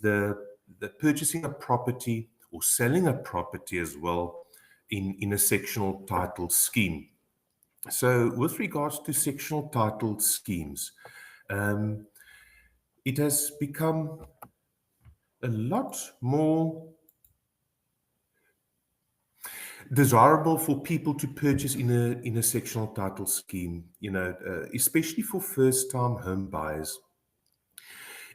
the purchasing a property or selling a property as well in a sectional title scheme. So with regards to sectional title schemes, it has become a lot more desirable for people to purchase in a sectional title scheme, especially for first-time home buyers.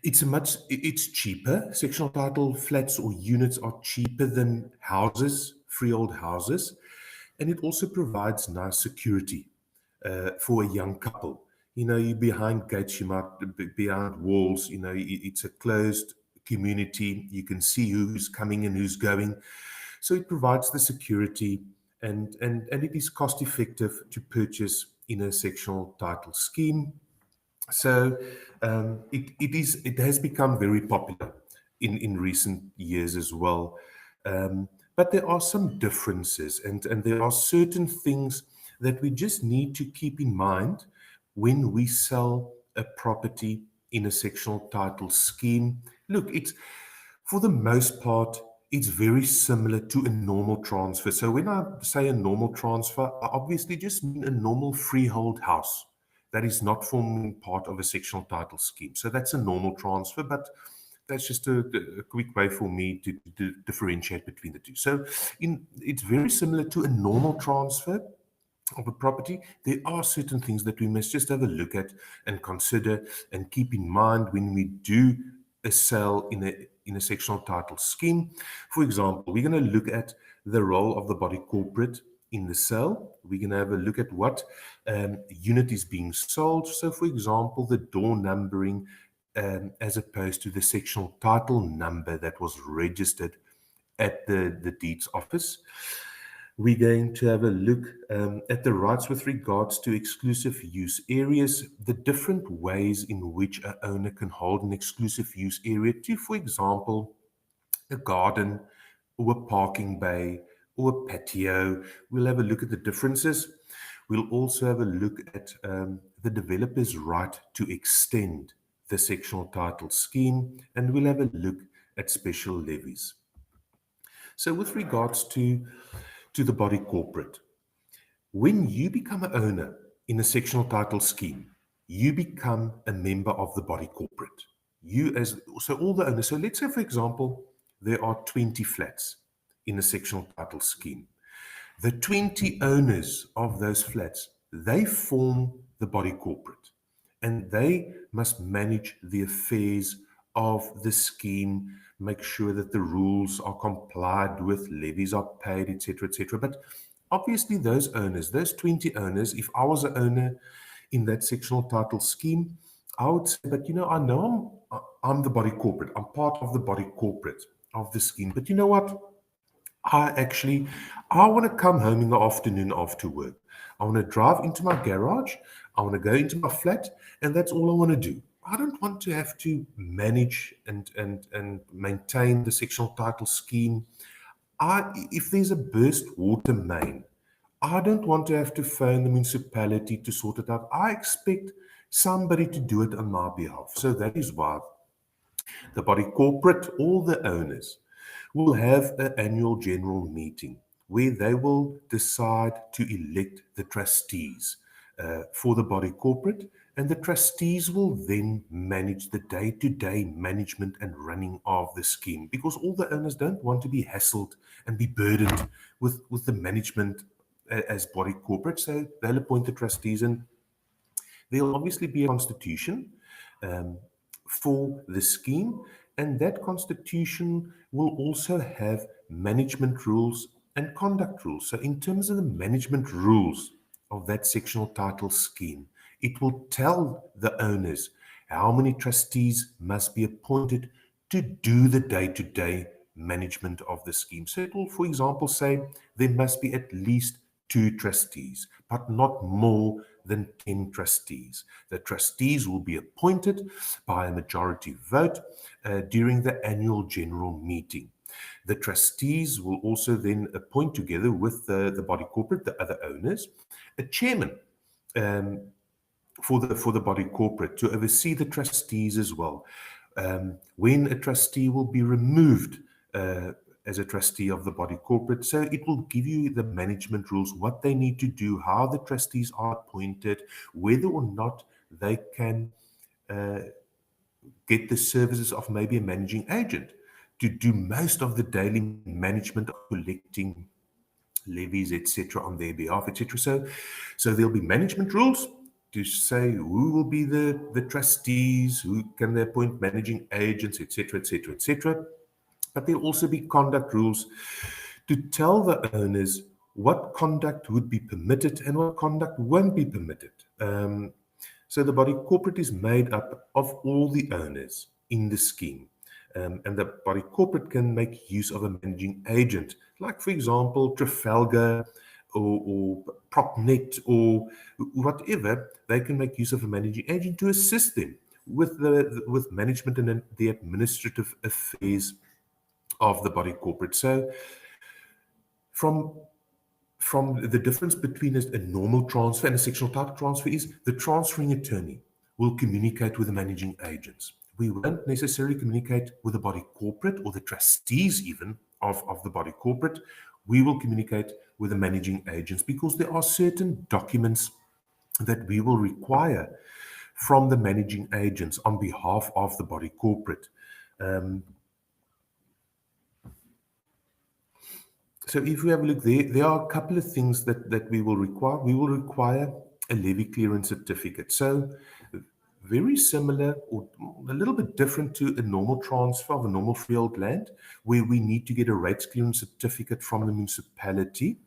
It's cheaper. Sectional title flats or units are cheaper than houses, freehold houses, and it also provides nice security for a young couple. You're behind gates, you might be behind walls. It's a closed community. You can see who's coming and who's going. So it provides the security, and it is cost effective to purchase in a sectional title scheme. So it has become very popular in recent years as well. But there are some differences, and there are certain things that we just need to keep in mind when we sell a property in a sectional title scheme. Look, for the most part, it's very similar to a normal transfer. So when I say a normal transfer, I obviously just mean a normal freehold house that is not forming part of a sectional title scheme. So that's a normal transfer, but that's just a quick way for me to differentiate between the two. So it's very similar to a normal transfer of a property. There are certain things that we must just have a look at and consider and keep in mind when we do a sale in a sectional title scheme. For example, we're going to look at the role of the body corporate in the sale. We're going to have a look at what unit is being sold. So, for example, the door numbering as opposed to the sectional title number that was registered at the deeds office. We're going to have a look at the rights with regards to exclusive use areas, the different ways in which an owner can hold an exclusive use area to, for example, a garden or a parking bay or a patio. We'll have a look at the differences. We'll also have a look at the developer's right to extend the sectional title scheme, and we'll have a look at special levies. So with regards to the body corporate, when you become an owner in a sectional title scheme, you become a member of the body corporate. So all the owners, so let's say, for example, there are 20 flats in a sectional title scheme. The 20 owners of those flats, they form the body corporate, and they must manage the affairs of the scheme, make sure that the rules are complied with, levies are paid, etc., etc. But obviously those owners, those 20 owners, if I was an owner in that sectional title scheme, I would say, but I know I'm the body corporate. I'm part of the body corporate of the scheme. But you know what? I want to come home in the afternoon after work. I want to drive into my garage. I want to go into my flat, and that's all I want to do. I don't want to have to manage and maintain the sectional title scheme. If there's a burst water main, I don't want to have to phone the municipality to sort it out. I expect somebody to do it on my behalf. So that is why the body corporate, all the owners, will have an annual general meeting where they will decide to elect the trustees for the body corporate, and the trustees will then manage the day-to-day management and running of the scheme, because all the owners don't want to be hassled and be burdened with the management as body corporate. So they'll appoint the trustees, and there'll obviously be a constitution for the scheme, and that constitution will also have management rules and conduct rules. So in terms of the management rules of that sectional title scheme, it will tell the owners how many trustees must be appointed to do the day-to-day management of the scheme. So it will, for example, say there must be at least 2 trustees, but not more than 10 trustees. The trustees will be appointed by a majority vote during the annual general meeting. The trustees will also then appoint, together with the body corporate, the other owners, a chairman for the body corporate to oversee the trustees as well. when a trustee will be removed as a trustee of the body corporate. So it will give you the management rules, what they need to do, how the trustees are appointed, whether or not they can get the services of maybe a managing agent to do most of the daily management of collecting levies, etc., on their behalf, etc. So there'll be management rules to say who will be the trustees, who can they appoint managing agents, etc., etc., etc. But there'll also be conduct rules to tell the owners what conduct would be permitted and what conduct won't be permitted. So the body corporate is made up of all the owners in the scheme. And the body corporate can make use of a managing agent, like, for example, Trafalgar or PropNet or whatever. They can make use of a managing agent to assist them with management and the administrative affairs of the body corporate. So from the difference between a normal transfer and a sectional title transfer is the transferring attorney will communicate with the managing agents. We won't necessarily communicate with the body corporate or the trustees even of the body corporate. We will communicate with the managing agents because there are certain documents that we will require from the managing agents on behalf of the body corporate. So if we have a look there are a couple of things that we will require. We will require a levy clearance certificate. So very similar or a little bit different to a normal transfer of a normal freehold land, where we need to get a rates clearance certificate from the municipality.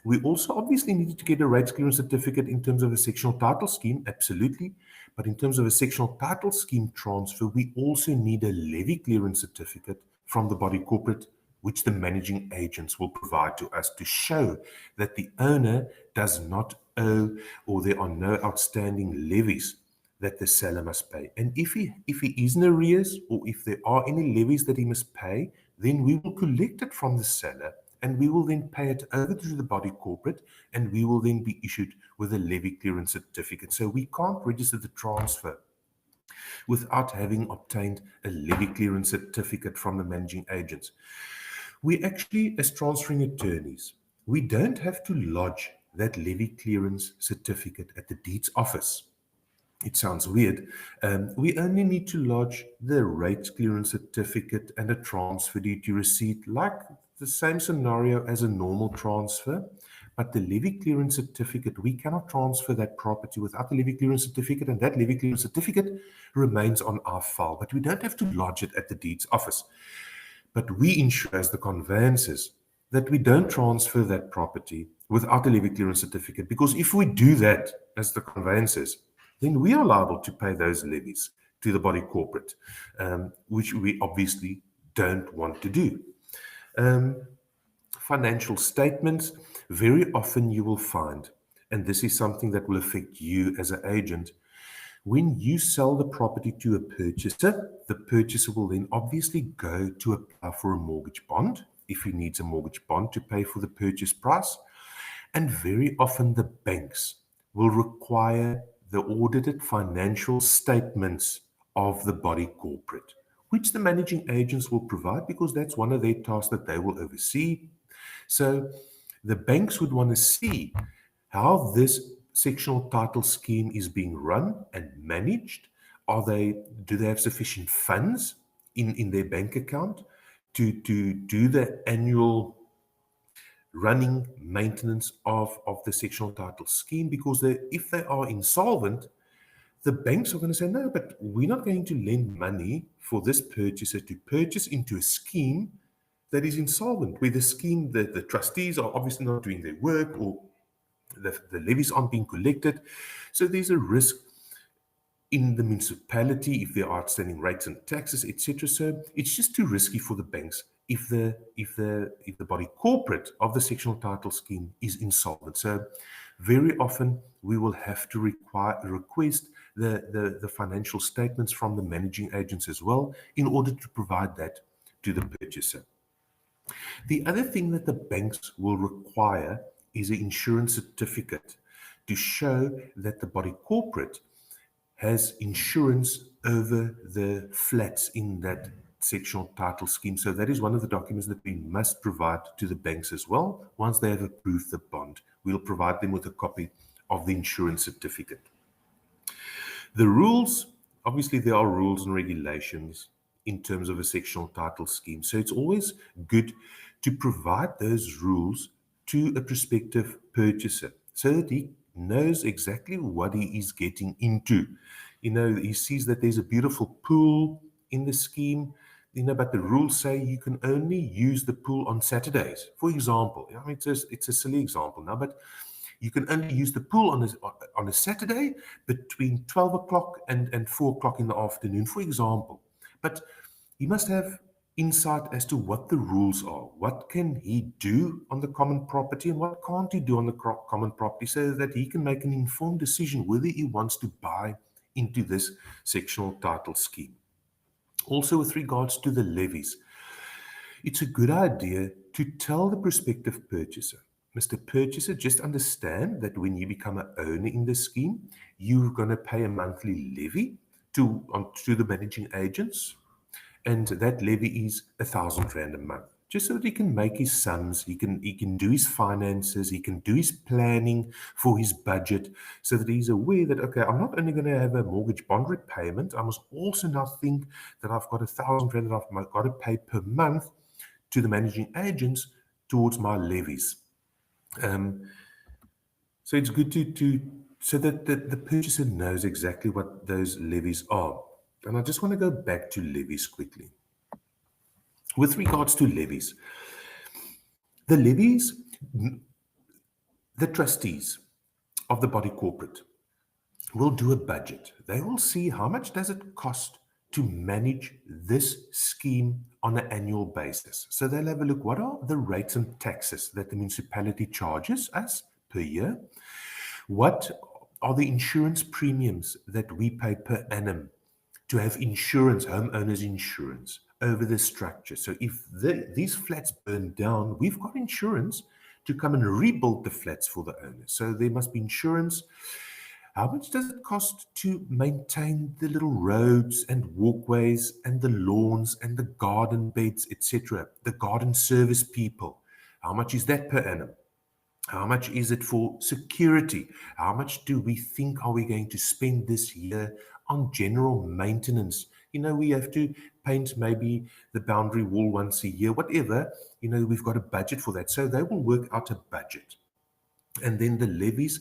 We also obviously need to get a rates clearance certificate in terms of a sectional title scheme, absolutely. But in terms of a sectional title scheme transfer, we also need a levy clearance certificate from the body corporate, which the managing agents will provide to us to show that the owner does not owe or there are no outstanding levies that the seller must pay. And if he is in arrears or if there are any levies that he must pay, then we will collect it from the seller and we will then pay it over to the body corporate and we will then be issued with a levy clearance certificate. So we can't register the transfer without having obtained a levy clearance certificate from the managing agents. We actually, as transferring attorneys, we don't have to lodge that levy clearance certificate at the deeds office. It sounds weird. We only need to lodge the rates clearance certificate and a transfer duty receipt, like the same scenario as a normal transfer. But the levy clearance certificate, we cannot transfer that property without the levy clearance certificate, and that levy clearance certificate remains on our file. But we don't have to lodge it at the deeds office. But we ensure as the conveyancers that we don't transfer that property without a levy clearance certificate, because if we do that as the conveyancers, then we are liable to pay those levies to the body corporate, which we obviously don't want to do. Financial statements, very often you will find, and this is something that will affect you as an agent, when you sell the property to a purchaser, the purchaser will then obviously go to apply for a mortgage bond, if he needs a mortgage bond to pay for the purchase price. And very often the banks will require the audited financial statements of the body corporate, which the managing agents will provide because that's one of their tasks that they will oversee. So the banks would want to see how this sectional title scheme is being run and managed. Do they have sufficient funds in their bank account to do the annual running maintenance of the sectional title scheme? Because if they are insolvent, the banks are going to say, no, but we're not going to lend money for this purchaser to purchase into a scheme that is insolvent, where the scheme, the trustees are obviously not doing their work, or the levies aren't being collected. So there's a risk in the municipality if there are outstanding rates and taxes, etc. So it's just too risky for the banks if the body corporate of the sectional title scheme is insolvent. So very often we will have to request the financial statements from the managing agents as well in order to provide that to the purchaser. The other thing that the banks will require is an insurance certificate to show that the body corporate has insurance over the flats in that sectional title scheme. So that is one of the documents that we must provide to the banks as well. Once they have approved the bond, we'll provide them with a copy of the insurance certificate. The rules, obviously there are rules and regulations in terms of a sectional title scheme. So it's always good to provide those rules to a prospective purchaser so that he knows exactly what he is getting into. He sees that there's a beautiful pool in the scheme, but the rules say you can only use the pool on Saturdays, for example. I mean, it's a silly example now, but you can only use the pool on a Saturday between 12 o'clock and 4 o'clock in the afternoon, for example. But he must have insight as to what the rules are. What can he do on the common property and what can't he do on the common property so that he can make an informed decision whether he wants to buy into this sectional title scheme. Also, with regards to the levies, it's a good idea to tell the prospective purchaser, Mr. Purchaser, just understand that when you become an owner in the scheme, you're going to pay a monthly levy to the managing agents, and that levy is R1,000 a month. Just so that he can make his sums, he can do his finances, he can do his planning for his budget, so that he's aware that, okay, I'm not only going to have a mortgage bond repayment, I must also now think that I've got R1,000 that I've got to pay per month to the managing agents towards my levies. So it's good so that the purchaser knows exactly what those levies are. And I just want to go back to levies quickly. With regards to levies, the trustees of the body corporate will do a budget. They will see how much does it cost to manage this scheme on an annual basis. So they'll have a look, what are the rates and taxes that the municipality charges us per year? What are the insurance premiums that we pay per annum to have insurance, homeowners insurance over the structure? So if these flats burn down, we've got insurance to come and rebuild the flats for the owners. So there must be insurance. How much does it cost to maintain the little roads and walkways and the lawns and the garden beds, etc.? The garden service people, how much is that per annum? How much is it for security? How much do we think are we going to spend this year on general maintenance? We have to paint maybe the boundary wall once a year, whatever. We've got a budget for that. So they will work out a budget. And then the levies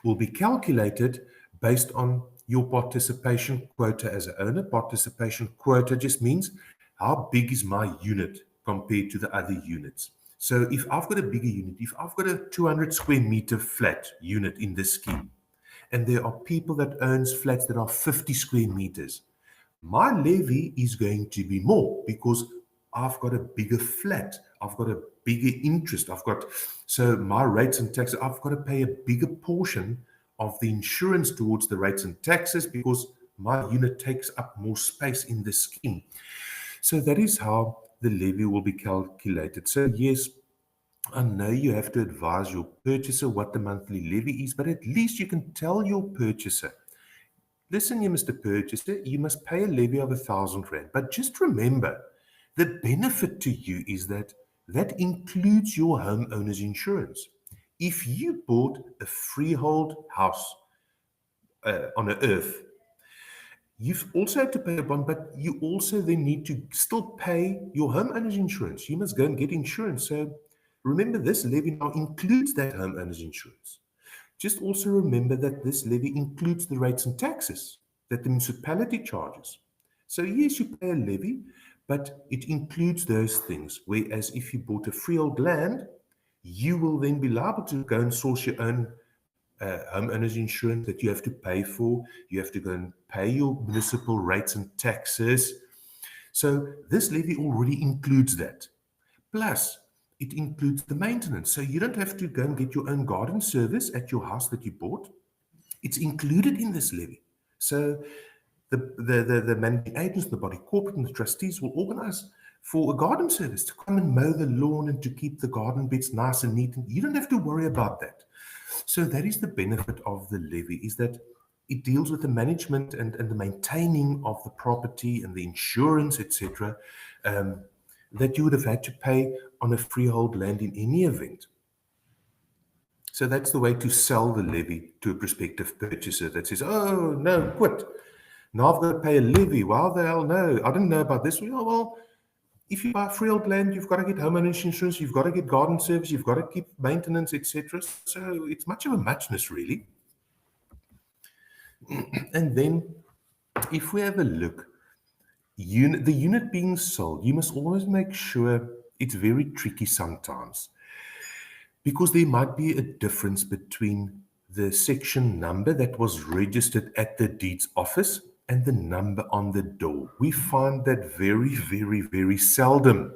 will be calculated based on your participation quota as an owner. Participation quota just means how big is my unit compared to the other units. So if I've got a bigger unit, if I've got a 200 square meter flat unit in this scheme, and there are people that owns flats that are 50 square meters, my levy is going to be more because I've got a bigger flat. I've got a bigger interest. So my rates and taxes, I've got to pay a bigger portion of the insurance towards the rates and taxes because my unit takes up more space in the scheme. So that is how the levy will be calculated. So yes, I know you have to advise your purchaser what the monthly levy is, but at least you can tell your purchaser, listen here, Mr. Purchaser, you must pay a levy of R1,000. But just remember, the benefit to you is that includes your homeowner's insurance. If you bought a freehold house on the earth, you've also had to pay a bond, but you also then need to still pay your homeowner's insurance. You must go and get insurance. So remember, this levy now includes that homeowner's insurance. Just also remember that this levy includes the rates and taxes that the municipality charges. So yes, you pay a levy, but it includes those things. Whereas if you bought a freehold land, you will then be liable to go and source your own homeowners insurance that you have to pay for. You have to go and pay your municipal rates and taxes. So this levy already includes that. Plus, it includes the maintenance. So you don't have to go and get your own garden service at your house that you bought. It's included in this levy. So the managing agents, the body corporate, and the trustees will organize for a garden service to come and mow the lawn and to keep the garden beds nice and neat. And you don't have to worry about that. So that is the benefit of the levy, is that it deals with the management and the maintaining of the property and the insurance, etc., that you would have had to pay on a freehold land in any event. So that's the way to sell the levy to a prospective purchaser that says, oh, no, quit. Now I've got to pay a levy. Well, the hell, no, I didn't know about this. Well, if you buy freehold land, you've got to get homeowners insurance, you've got to get garden service, you've got to keep maintenance, etc. So it's much of a muchness, really. And then if we have a look, the unit being sold, you must always make sure it's very tricky sometimes, because there might be a difference between the section number that was registered at the deeds office and the number on the door. We find that very, very, very seldom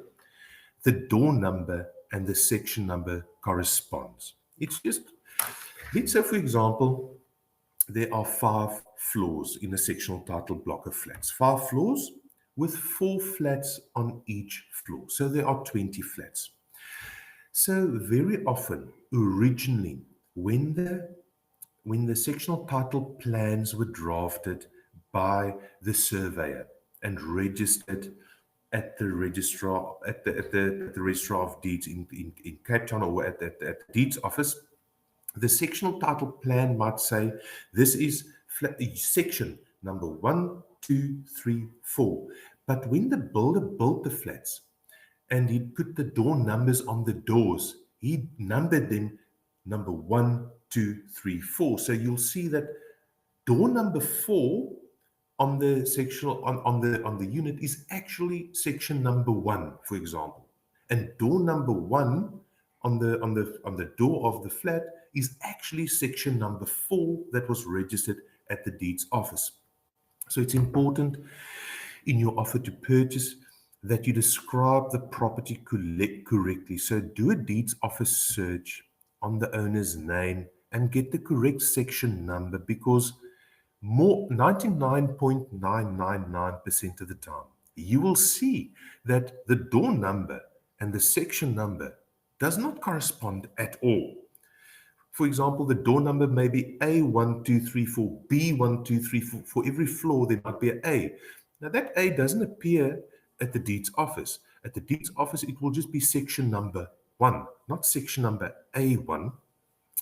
the door number and the section number corresponds. It's just, let's say, for example, there are 5 floors in a sectional title block of flats. 5 floors with 4 flats on each floor. So there are 20 flats. So very often, originally, when the sectional title plans were drafted by the surveyor and registered at the registrar at the registrar of deeds in Cape Town, or at the deeds office, the sectional title plan might say this is section number 1, 2, 3, 4. But when the builder built the flats and he put the door numbers on the doors, he numbered them number 1, 2, 3, 4. So you'll see that door number 4 on the sectional on the unit is actually section number 1, for example, and door number 1 on the door of the flat is actually section number 4 that was registered at the deeds office. So it's important in your offer to purchase that you describe the property correctly. So do a deeds office search on the owner's name and get the correct section number, because 99.999% of the time, you will see that the door number and the section number does not correspond at all. For example, the door number may be A1234, B1234. For every floor, there might be an A. Now, that A doesn't appear at the deeds office. At the deeds office, it will just be section number 1, not section number A1.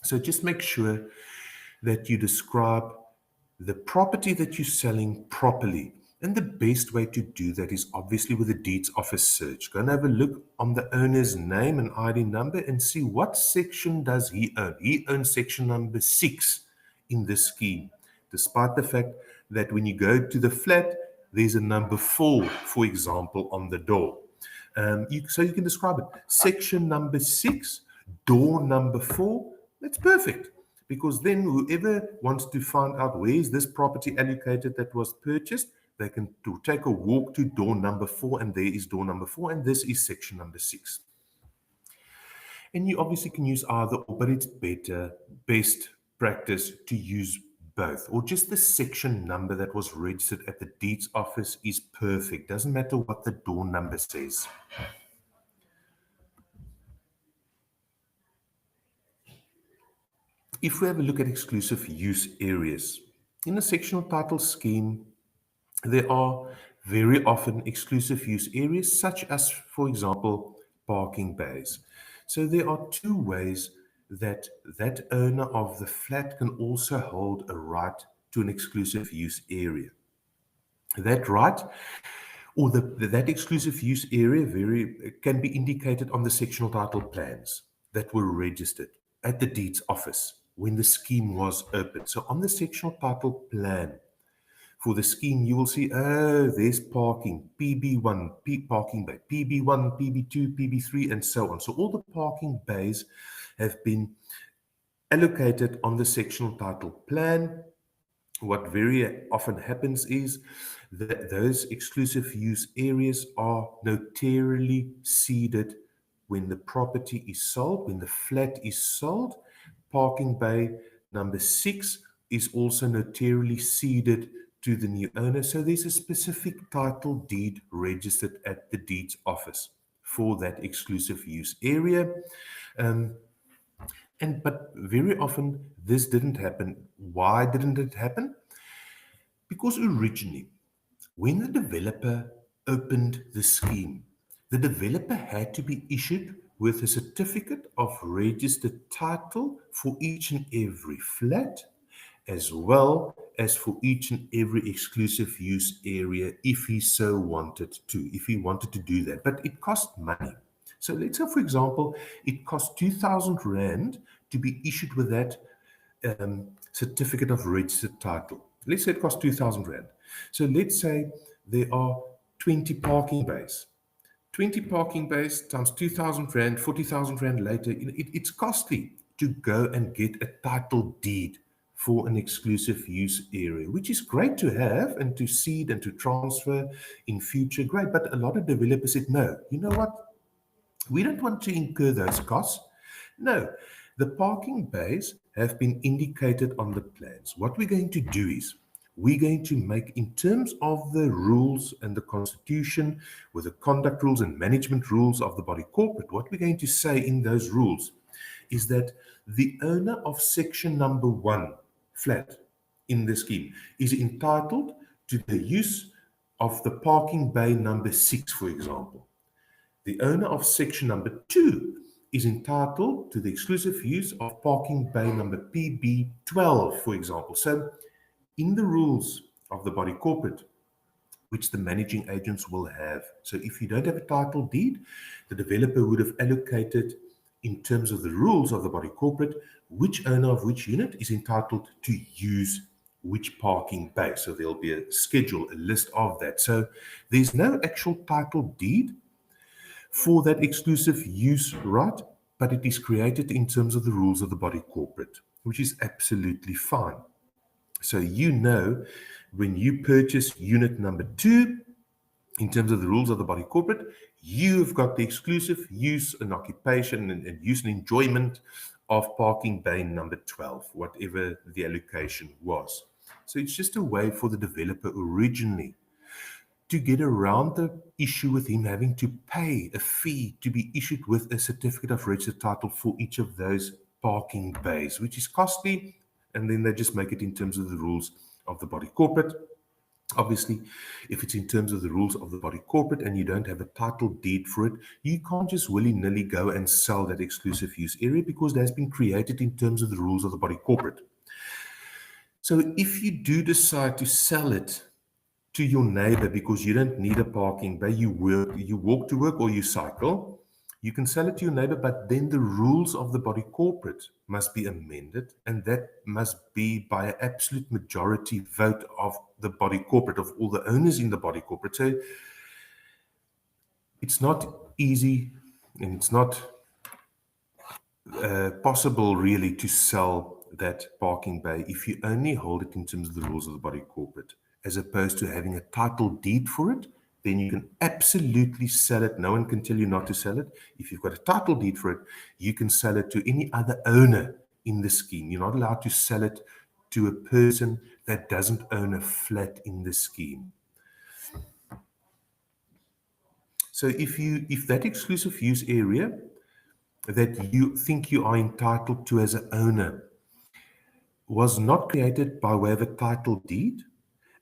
So just make sure that you describe the property that you're selling properly. And the best way to do that is obviously with a deeds office search. Go and have a look on the owner's name and ID number and see what section does he own. He owns section number 6 in this scheme, despite the fact that when you go to the flat, there's a number 4, for example, on the door. So you can describe it. Section number 6, door number 4, that's perfect. Because then whoever wants to find out where is this property allocated that was purchased, they can take a walk to door number 4, and there is door number 4, and this is section number 6. And you obviously can use either or, but it's best practice to use both, or just the section number that was registered at the deeds office is perfect. Doesn't matter what the door number says. If we have a look at exclusive use areas, in a sectional title scheme, there are very often exclusive use areas, such as, for example, parking bays. So there are 2 ways that that owner of the flat can also hold a right to an exclusive use area. That right, or that exclusive use area can be indicated on the sectional title plans that were registered at the deeds office when the scheme was opened. So on the sectional title plan for the scheme, you will see, there's parking, PB1, parking bay, PB1, PB2, PB3, and so on. So all the parking bays have been allocated on the sectional title plan. What very often happens is that those exclusive use areas are notarily ceded when the property is sold, when the flat is sold. Parking bay number 6 is also notarily ceded to the new owner. So there's a specific title deed registered at the deeds office for that exclusive use area. But very often this didn't happen. Why didn't it happen? Because originally, when the developer opened the scheme, the developer had to be issued with a certificate of registered title for each and every flat, as well as for each and every exclusive use area if he so wanted to, if he wanted to do that. But it cost money. So let's say, for example, it cost 2,000 Rand to be issued with that certificate of registered title. Let's say it costs 2,000 Rand. So let's say there are 20 parking bays. 20 parking bays times 2,000 Rand, 40,000 Rand later, it's costly to go and get a title deed for an exclusive use area, which is great to have and to seed and to transfer in future, great. But a lot of developers said, no, you know what? We don't want to incur those costs. No, the parking bays have been indicated on the plans. What we're going to do is we're going to make, in terms of the rules and the constitution, with the conduct rules and management rules of the body corporate, what we're going to say in those rules is that the owner of section number 1 flat in the scheme is entitled to the use of the parking bay number 6, for example. The owner of section number 2 is entitled to the exclusive use of parking bay number PB12, for example. So in the rules of the body corporate, which the managing agents will have. So if you don't have a title deed, the developer would have allocated, in terms of the rules of the body corporate, which owner of which unit is entitled to use which parking bay. So there'll be a schedule, a list of that. So there's no actual title deed for that exclusive use right, but it is created in terms of the rules of the body corporate, which is absolutely fine. So you know, when you purchase unit number 2, in terms of the rules of the body corporate, you've got the exclusive use and occupation and use and enjoyment of parking bay number 12, whatever the allocation was. So it's just a way for the developer originally to get around the issue with him having to pay a fee to be issued with a certificate of registered title for each of those parking bays, which is costly, and then they just make it in terms of the rules of the body corporate. Obviously, if it's in terms of the rules of the body corporate and you don't have a title deed for it, you can't just willy-nilly go and sell that exclusive use area because that has been created in terms of the rules of the body corporate. So if you do decide to sell it to your neighbor because you don't need a parking bay, you walk to work or you cycle, you can sell it to your neighbor, but then the rules of the body corporate must be amended, and that must be by an absolute majority vote of the body corporate, of all the owners in the body corporate. So it's not easy, and it's not possible really to sell that parking bay if you only hold it in terms of the rules of the body corporate, as opposed to having a title deed for it. Then you can absolutely sell it. No one can tell you not to sell it. If you've got a title deed for it, you can sell it to any other owner in the scheme. You're not allowed to sell it to a person that doesn't own a flat in the scheme. So if that exclusive use area that you think you are entitled to as an owner was not created by way of a title deed,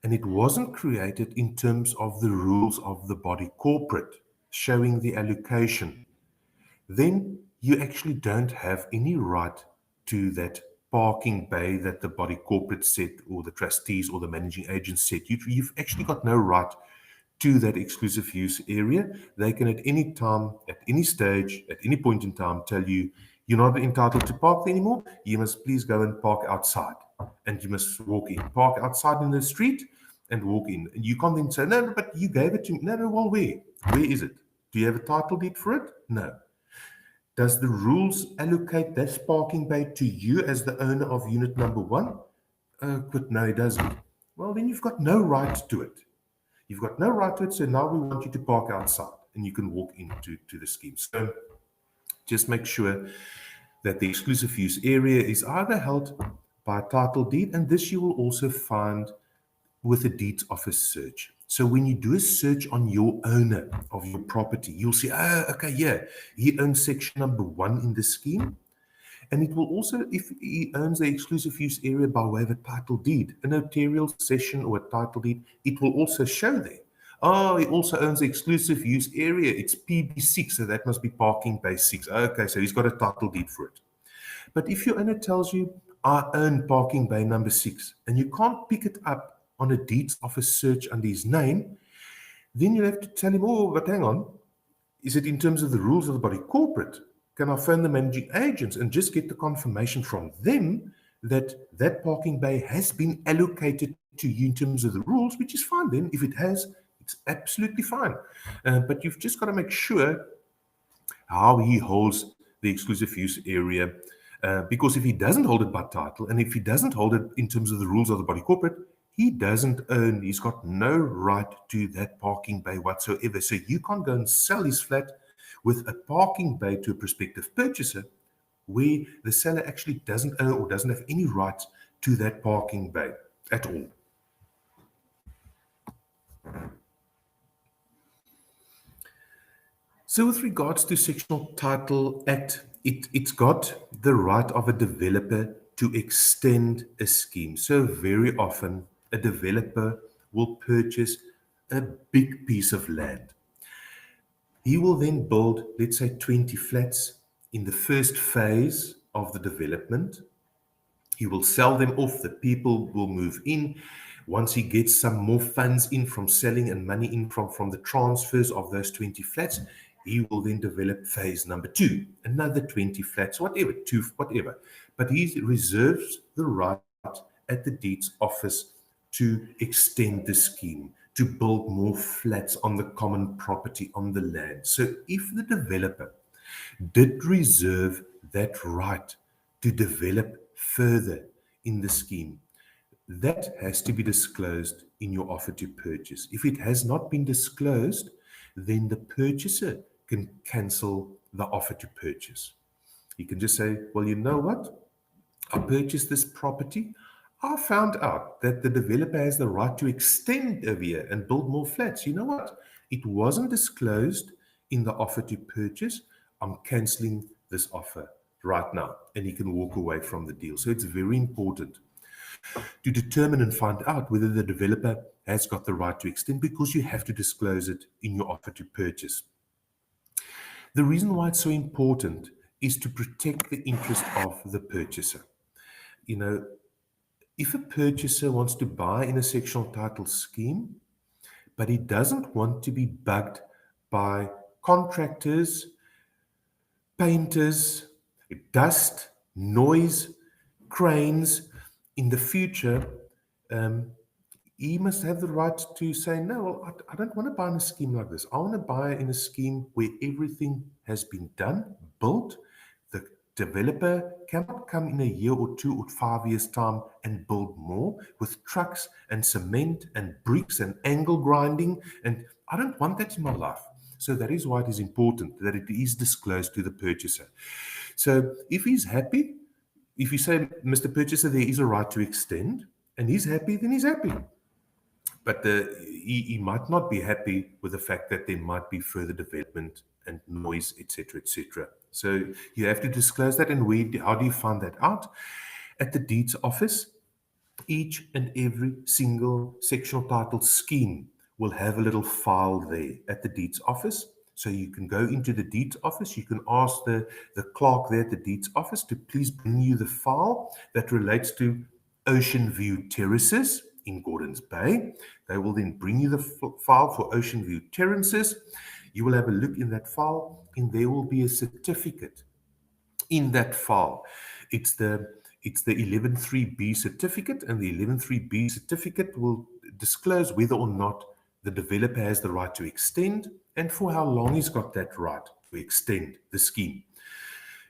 and it wasn't created in terms of the rules of the body corporate showing the allocation, then you actually don't have any right to that parking bay that the body corporate set, or the trustees or the managing agent set. You've actually got no right to that exclusive use area. They can at any time, at any stage, at any point in time tell you, you're not entitled to park there anymore. You must please go and park outside. And you must walk in. Park outside in the street and walk in. And you can't then say, no, but you gave it to me. No, well, where? Where is it? Do you have a title deed for it? No. Does the rules allocate this parking bay to you as the owner of unit number 1? But no, it doesn't. Well, then you've got no right to it. You've got no right to it, so now we want you to park outside and you can walk into the scheme. So just make sure that the exclusive use area is either held by a title deed, and this you will also find with a deeds office search. So when you do a search on your owner of your property, you'll see, okay, yeah, he owns section number 1 in the scheme, And it will also, if he owns the exclusive use area by way of a title deed, a notarial session or a title deed, it will also show there. Oh, he also owns the exclusive use area. It's PB6, so that must be parking bay 6. Okay, so he's got a title deed for it. But if your owner tells you, I own parking bay number 6, and you can't pick it up on a deeds office search under his name, then you have to tell him, oh, but hang on, is it in terms of the rules of the body corporate? Can I phone the managing agents and just get the confirmation from them that that parking bay has been allocated to you in terms of the rules, which is fine then. If it has, it's absolutely fine. But you've just got to make sure how he holds the exclusive use area. Because if he doesn't hold it by title, and if he doesn't hold it in terms of the rules of the body corporate, he doesn't own, he's got no right to that parking bay whatsoever. So you can't go and sell his flat with a parking bay to a prospective purchaser where the seller actually doesn't own or doesn't have any rights to that parking bay at all. So with regards to Sectional Title Act, it's got the right of a developer to extend a scheme. So very often a developer will purchase a big piece of land. He will then build, let's say, 20 flats in the first phase of the development. He will sell them off, the people will move in. Once he gets some more funds in from selling and money in from the transfers of those 20 flats, he will then develop phase number 2, another 20 flats, whatever, 2, whatever. But he reserves the right at the deeds office to extend the scheme, to build more flats on the common property on the land. So if the developer did reserve that right to develop further in the scheme, that has to be disclosed in your offer to purchase. If it has not been disclosed, then the purchaser can cancel the offer to purchase. He can just say, well, you know what? I purchased this property. I found out that the developer has the right to extend over here and build more flats. You know what? It wasn't disclosed in the offer to purchase. I'm canceling this offer right now. And he can walk away from the deal. So it's very important to determine and find out whether the developer has got the right to extend, because you have to disclose it in your offer to purchase. The reason why it's so important is to protect the interest of the purchaser. You know, if a purchaser wants to buy in a sectional title scheme, but he doesn't want to be bugged by contractors, painters, dust, noise, cranes in the future, he must have the right to say, no, well, I don't want to buy in a scheme like this. I want to buy in a scheme where everything has been done, built. The developer cannot come in a year or 2 or 5 years' time and build more with trucks and cement and bricks and angle grinding. And I don't want that in my life. So that is why it is important that it is disclosed to the purchaser. So if he's happy, if you say, Mr. Purchaser, there is a right to extend, and he's happy, then he's happy. But he might not be happy with the fact that there might be further development and noise, etc., etc. So you have to disclose that. And how do you find that out? At the deeds office, each and every single sectional title scheme will have a little file there at the deeds office. So you can go into the deeds office. You can ask the clerk there at the deeds office to please bring you the file that relates to Ocean View Terraces in Gordons Bay. They will then bring you the file for Ocean View Terraces. You will have a look in that file, and there will be a certificate in that file. It's the 11.3B certificate, and the 11.3B certificate will disclose whether or not the developer has the right to extend and for how long he's got that right to extend the scheme.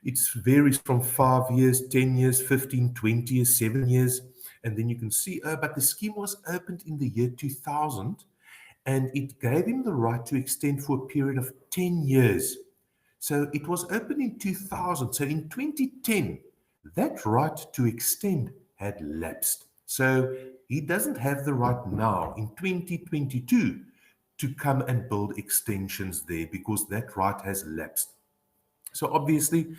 It varies from 5 years, 10 years, 15, 20 years, 7 years. And then you can see, but the scheme was opened in the year 2000, and it gave him the right to extend for a period of 10 years. So it was opened in 2000. So in 2010, that right to extend had lapsed. So he doesn't have the right now in 2022 to come and build extensions there, because that right has lapsed. So obviously,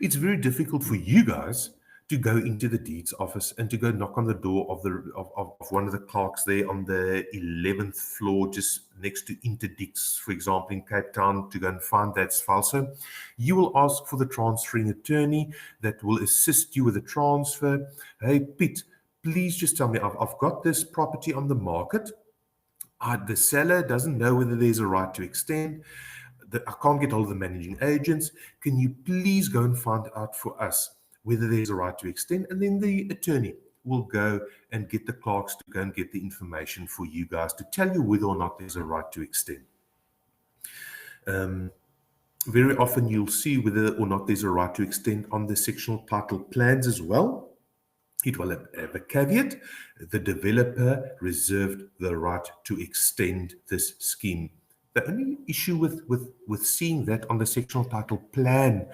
it's very difficult for you guys to go into the deeds office and to go knock on the door of of one of the clerks there on the 11th floor, just next to Interdicts, for example, in Cape Town, to go and find that file. So you will ask for the transferring attorney that will assist you with the transfer. Hey, Pete, please just tell me, I've got this property on the market. The seller doesn't know whether there's a right to extend. I can't get hold of the managing agents. Can you please go and find out for us whether there's a right to extend? And then the attorney will go and get the clerks to go and get the information for you guys to tell you whether or not there's a right to extend. Very often you'll see whether or not there's a right to extend on the sectional title plans as well. It will have a caveat: the developer reserved the right to extend this scheme. The only issue with seeing that on the sectional title plan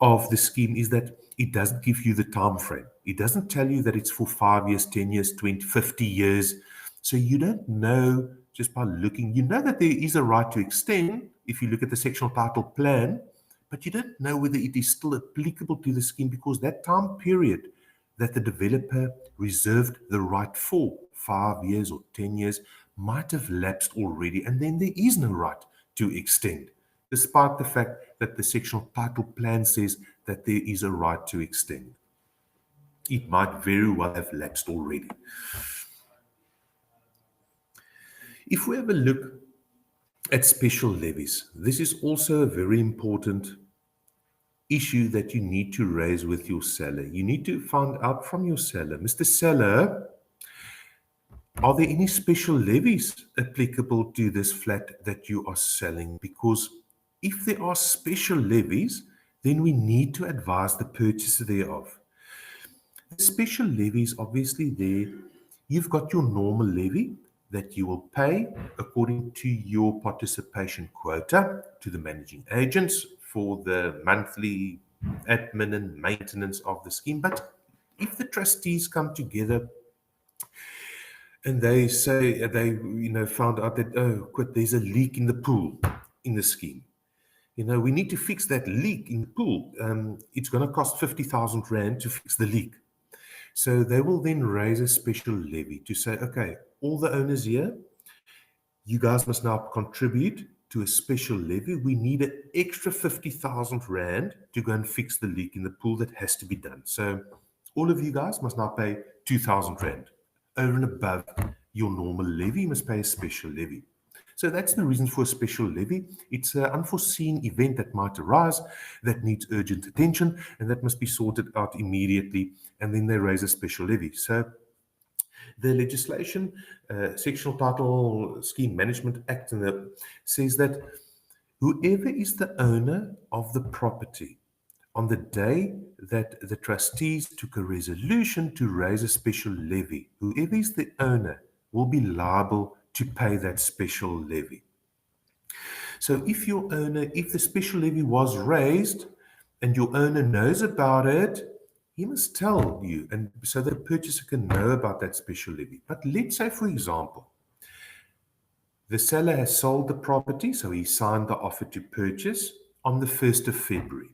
of the scheme is that it doesn't give you the time frame. It doesn't tell you that it's for 5 years, 10 years, 20, 50 years. So you don't know just by looking. You know that there is a right to extend if you look at the sectional title plan, but you don't know whether it is still applicable to the scheme because that time period that the developer reserved the right for, 5 years or 10 years, might have lapsed already, and then there is no right to extend, despite the fact that the sectional title plan says that there is a right to extend. It might very well have lapsed already. If we have a look at special levies, this is also a very important issue that you need to raise with your seller. You need to find out from your seller, Mr. Seller, are there any special levies applicable to this flat that you are selling? Because if there are special levies, then we need to advise the purchaser thereof. The special levies, obviously there, you've got your normal levy that you will pay according to your participation quota to the managing agents for the monthly admin and maintenance of the scheme. But if the trustees come together and they say they found out that, oh, there's a leak in the pool in the scheme. We need to fix that leak in the pool. It's going to cost 50,000 Rand to fix the leak. So they will then raise a special levy to say, okay, all the owners here, you guys must now contribute to a special levy. We need an extra 50,000 Rand to go and fix the leak in the pool that has to be done. So all of you guys must now pay 2,000 Rand. Over and above your normal levy, you must pay a special levy. So that's the reason for a special levy. It's an unforeseen event that might arise that needs urgent attention, and that must be sorted out immediately, and then they raise a special levy. So the legislation, Sectional Title Scheme Management Act, says that whoever is the owner of the property on the day that the trustees took a resolution to raise a special levy, whoever is the owner will be liable to pay that special levy. So if the special levy was raised and your owner knows about it, he must tell you, and so the purchaser can know about that special levy. But let's say, for example, the seller has sold the property, so he signed the offer to purchase on the 1st of February.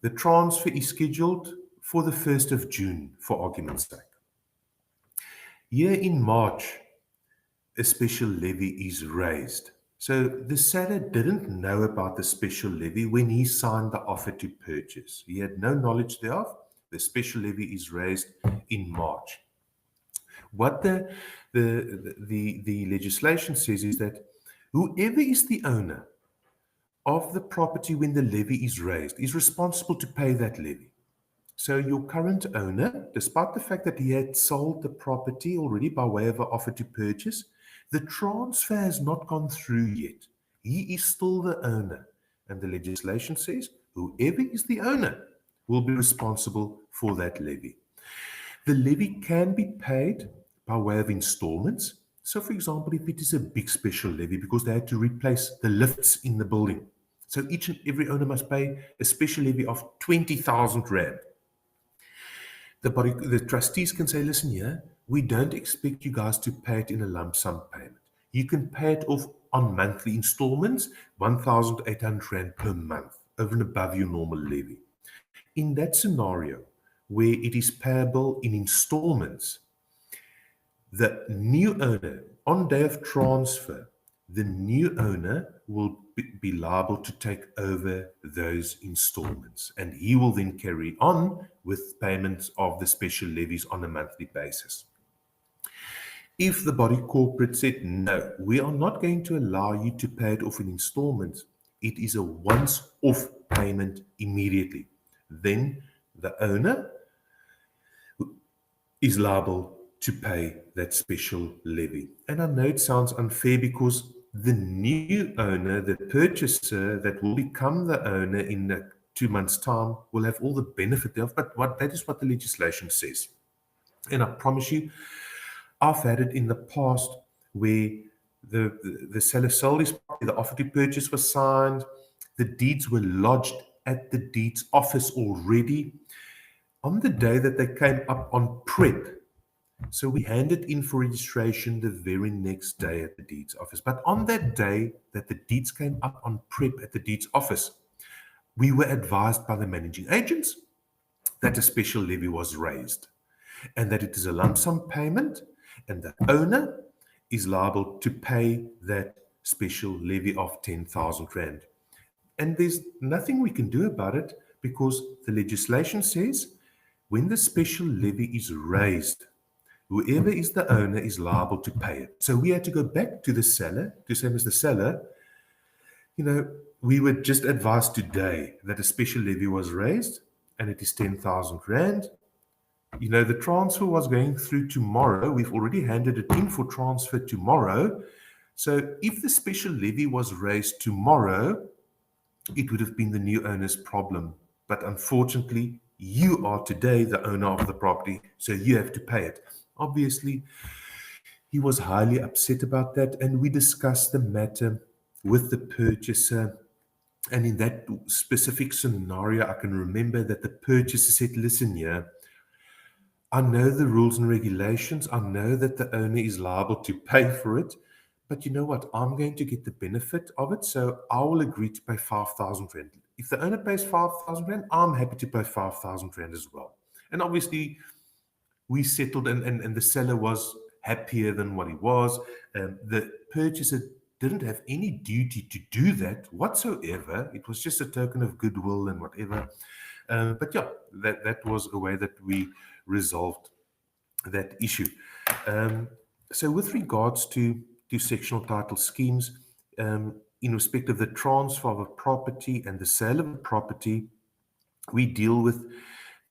The transfer is scheduled for the 1st of June, for argument's sake. Here in March, a special levy is raised. So the seller didn't know about the special levy when he signed the offer to purchase. He had no knowledge thereof. The special levy is raised in March. What the legislation says is that whoever is the owner of the property when the levy is raised is responsible to pay that levy. So your current owner, despite the fact that he had sold the property already by way of an offer to purchase, the transfer has not gone through yet. He is still the owner. And the legislation says whoever is the owner will be responsible for that levy. The levy can be paid by way of installments. So, for example, if it is a big special levy because they had to replace the lifts in the building, so each and every owner must pay a special levy of 20,000 Rand. The trustees can say, listen here, we don't expect you guys to pay it in a lump sum payment. You can pay it off on monthly installments, 1,800 Rand per month. over and above your normal levy. In that scenario, where it is payable in installments, the new owner, on day of transfer, the new owner will be liable to take over those installments, and he will then carry on with payments of the special levies on a monthly basis. If the body corporate said, no, we are not going to allow you to pay it off in installments, it is a once-off payment immediately, then the owner is liable to pay that special levy. And I know it sounds unfair because the new owner, the purchaser that will become the owner in 2 months' time, will have all the benefit thereof, but that is what the legislation says. And I promise you, I've had it in the past where the seller sold his property, the offer to purchase was signed, the deeds were lodged at the deeds office already. On the day that they came up on prep, so we handed in for registration the very next day at the deeds office. But on that day that the deeds came up on prep at the deeds office, we were advised by the managing agents that a special levy was raised and that it is a lump sum payment and the owner is liable to pay that special levy of 10,000 Rand. And there's nothing we can do about it because the legislation says when the special levy is raised, whoever is the owner is liable to pay it. So we had to go back to the seller to say, Mr. Seller, we were just advised today that a special levy was raised and it is 10,000 Rand. The transfer was going through tomorrow. We've already handed it in for transfer tomorrow. So if the special levy was raised tomorrow, it would have been the new owner's problem. But unfortunately, you are today the owner of the property, so you have to pay it. Obviously, he was highly upset about that, and we discussed the matter with the purchaser. And in that specific scenario, I can remember that the purchaser said, listen here, I know the rules and regulations. I know that the owner is liable to pay for it. But you know what? I'm going to get the benefit of it. So I will agree to pay 5,000 Rand. If the owner pays 5,000 Rand, I'm happy to pay 5,000 Rand as well. And obviously, we settled and the seller was happier than what he was. The purchaser didn't have any duty to do that whatsoever. It was just a token of goodwill and whatever. But yeah, that was a way that we resolved that issue. So with regards to sectional title schemes, in respect of the transfer of a property and the sale of a property, we deal with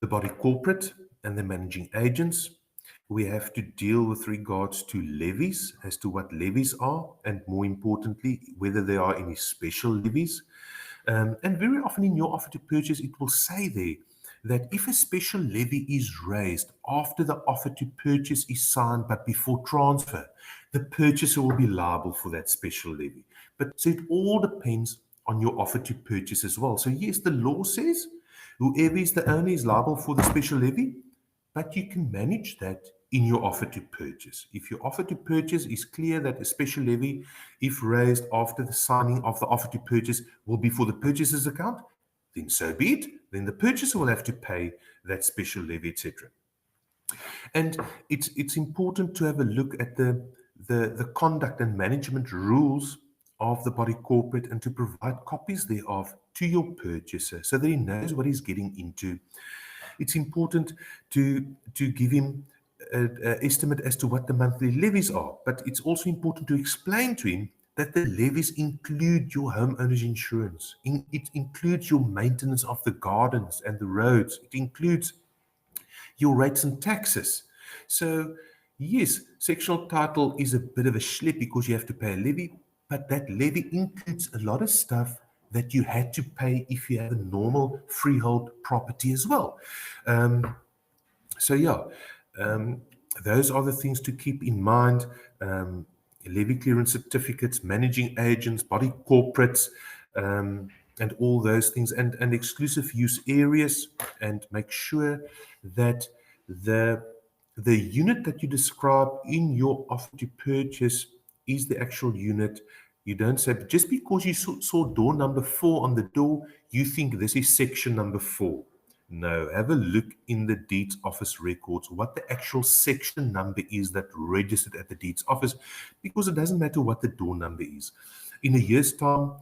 the body corporate and the managing agents. We have to deal with regards to levies, as to what levies are, and more importantly, whether there are any special levies. And very often in your offer to purchase, it will say there that if a special levy is raised after the offer to purchase is signed but before transfer, the purchaser will be liable for that special levy. But so it all depends on your offer to purchase as well. So yes, the law says whoever is the owner is liable for the special levy, but you can manage that in your offer to purchase. If your offer to purchase is clear that a special levy, if raised after the signing of the offer to purchase, will be for the purchaser's account, then so be it. Then the purchaser will have to pay that special levy, etc. And it's important to have a look at the conduct and management rules of the body corporate and to provide copies thereof to your purchaser so that he knows what he's getting into. It's important to give him an estimate as to what the monthly levies are, but it's also important to explain to him that the levies include your homeowner's insurance. It includes your maintenance of the gardens and the roads. It includes your rates and taxes. So yes, sectional title is a bit of a schlep because you have to pay a levy, but that levy includes a lot of stuff that you had to pay if you have a normal freehold property as well. Those are the things to keep in mind. Levy clearance certificates, managing agents, body corporates, and all those things, and exclusive use areas, and make sure that the unit that you describe in your offer to purchase is the actual unit You don't say, just because you saw door number 4 on the door, you think this is section number 4. No, have a look in the deeds office records what the actual section number is that registered at the deeds office, because it doesn't matter what the door number is. In a year's time,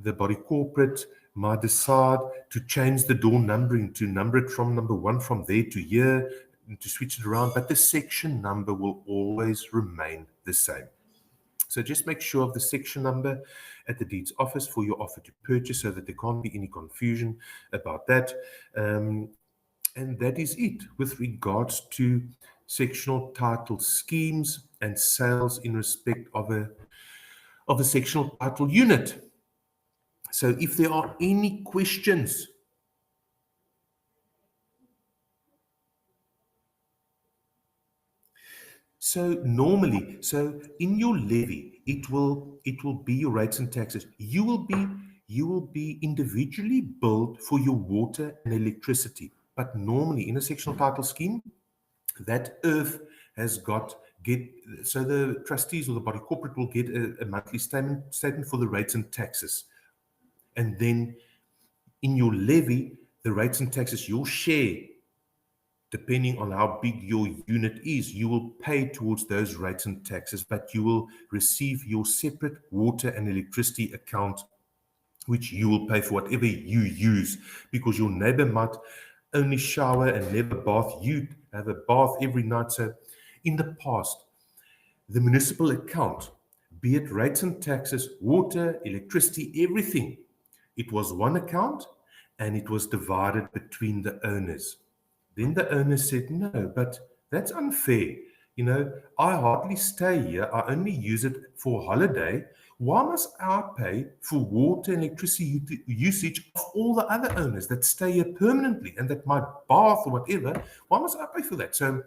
the body corporate might decide to change the door numbering, to number it from number 1 from there to here, and to switch it around, but the section number will always remain the same. So just make sure of the section number at the deeds office for your offer to purchase, so that there can't be any confusion about that. And that is it with regards to sectional title schemes and sales in respect of a sectional title unit. So if there are any questions, so normally, so in your levy, it will be your rates and taxes. You will be individually billed for your water and electricity. But normally in a sectional title scheme, that earth has so the trustees or the body corporate will get a monthly statement for the rates and taxes. And then in your levy, the rates and taxes, your share, depending on how big your unit is, you will pay towards those rates and taxes, but you will receive your separate water and electricity account, which you will pay for whatever you use, because your neighbor might only shower and never bath. You have a bath every night. So in the past, the municipal account, be it rates and taxes, water, electricity, everything, it was one account and it was divided between the owners. Then the owner said, no, but that's unfair. You know, I hardly stay here. I only use it for holiday. Why must I pay for water and electricity usage of all the other owners that stay here permanently and that might bath or whatever? Why must I pay for that? So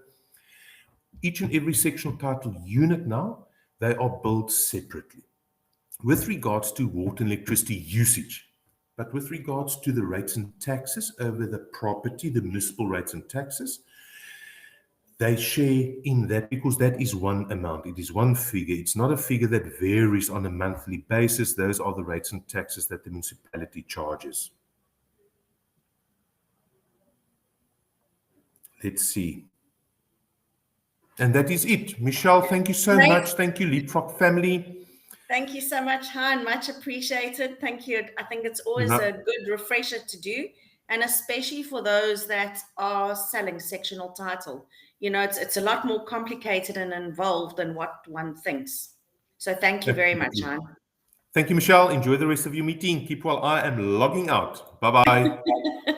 each and every sectional title unit now, they are billed separately with regards to water and electricity usage. But with regards to the rates and taxes over the property, the municipal rates and taxes, they share in that, because that is one amount. It is one figure. It's not a figure that varies on a monthly basis. Those are the rates and taxes that the municipality charges. Let's see. And that is it. Michelle, thank you so much. Thank you, Leapfrog family. Thank you so much, Han. Much appreciated. Thank you. I think it's always a good refresher to do, and especially for those that are selling sectional title. You know, it's a lot more complicated and involved than what one thinks. So thank you very much, Han. Thank you, Michelle. Enjoy the rest of your meeting. Keep well. I am logging out. Bye-bye.